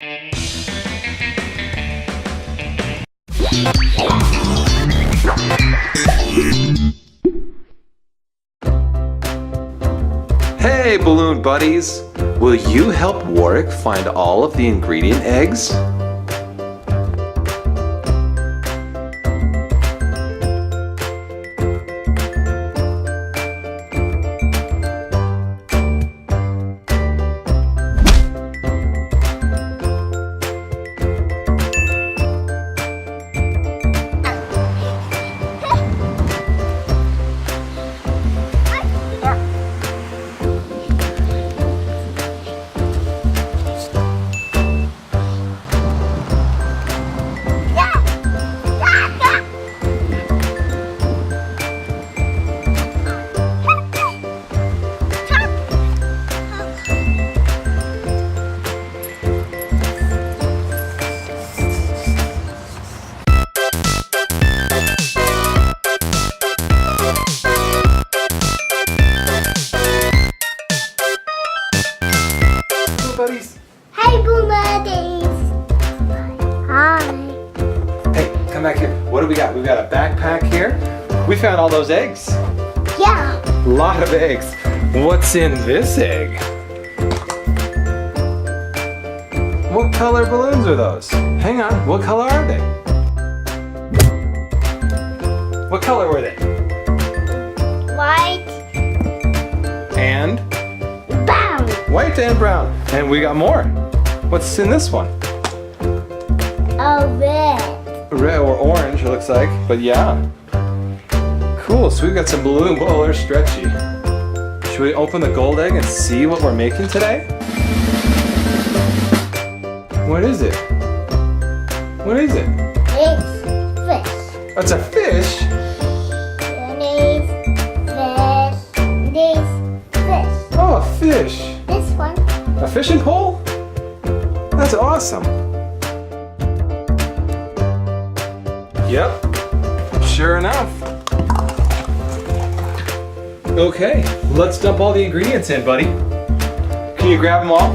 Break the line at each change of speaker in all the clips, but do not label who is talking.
Hey, balloon buddies! Will you help Warwick find all of the ingredient eggs? Buddies.
Hey, buddies. Hi.
Hey, come back here. What do we got? We've got a backpack here. We found all those eggs.
Yeah.
A lot of eggs. What's in this egg? What color balloons are those? Hang on, what color are they? What color were they?
White.
And?
Brown.
White and brown. And we got more. What's in this one?
A red.
Red or orange, it looks like. But yeah. Cool, so we've got some balloon. Whoa, they're stretchy. Should we open the gold egg and see what we're making today? What is it? What is it?
It's fish.
That's a fish?
And it's fish. This fish.
Oh, a fish.
This one.
A fishing pole? That's awesome. Yep, sure enough. Okay, let's dump all the ingredients in, buddy. Can you grab them all?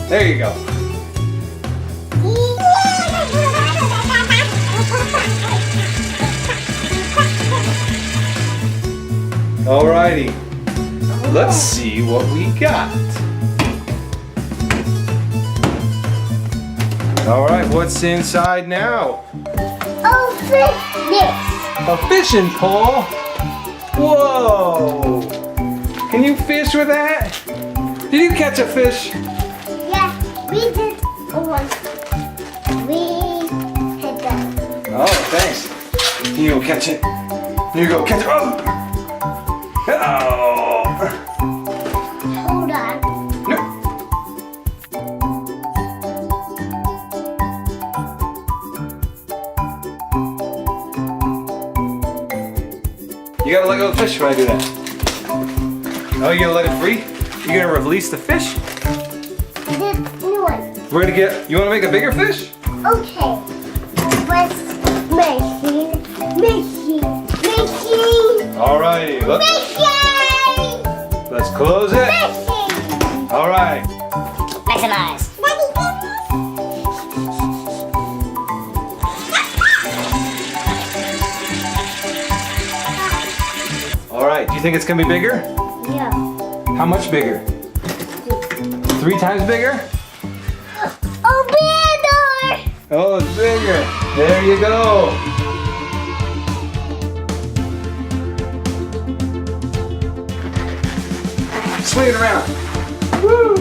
There you go. Alrighty, let's see what we got. Alright, what's inside now?
Oh, fish.
A fishing pole? Whoa! Can you fish with that? Did you catch a fish?
Yeah, we did one. We hit that.
Oh, thanks. Here you go, catch it. Here you go, catch it. Oh! Oh!
Hold on.
No. You gotta let go of the fish when I do that. Oh, you gonna let it free? You gonna release the fish?
This new one.
We're gonna get, you wanna make a bigger fish?
Okay. Let's machine.
Alrighty, let's close it. Alright.
Maximize.
Alright, do you think it's gonna be bigger?
Yeah.
How much bigger? 3 times bigger?
Oh, bigger!
Oh, it's bigger. There you go. Swing it around. Woo!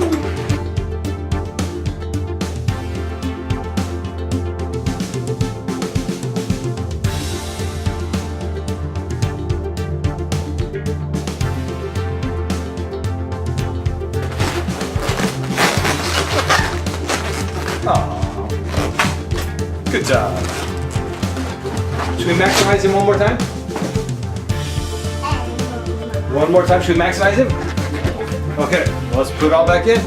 Aww. Good job. Should we maximize him one more time? One more time, should we maximize him? Okay, let's put it all back in.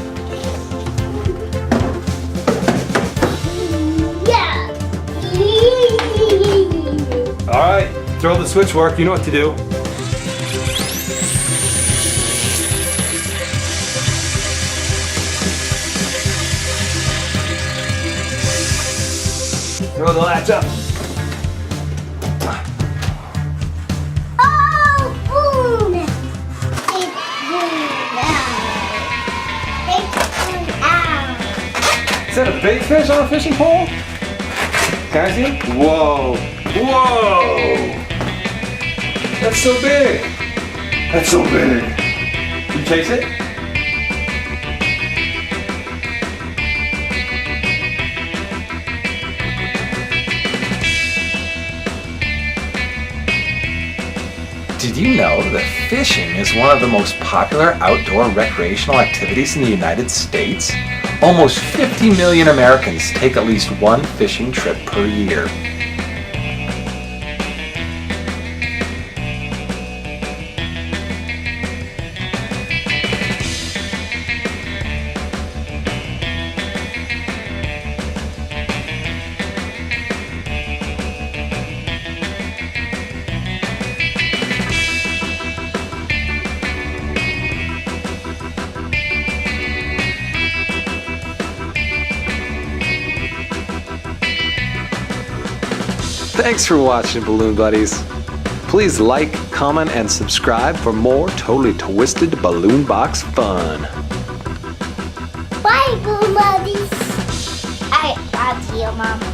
Throw the switch, Warwick. You know what to do. Throw the latch up.
Oh, boom! Big boom out.
Is that a big fish on a fishing pole? Can I see? Whoa! Whoa! That's so big! That's so big! You chase it? Did you know that fishing is one of the most popular outdoor recreational activities in the United States? Almost 50 million Americans take at least one fishing trip per year. Thanks for watching, Balloon Buddies. Please like, comment, and subscribe for more totally twisted balloon box fun.
Bye, Balloon Buddies. Alright, I'll see you, Mom.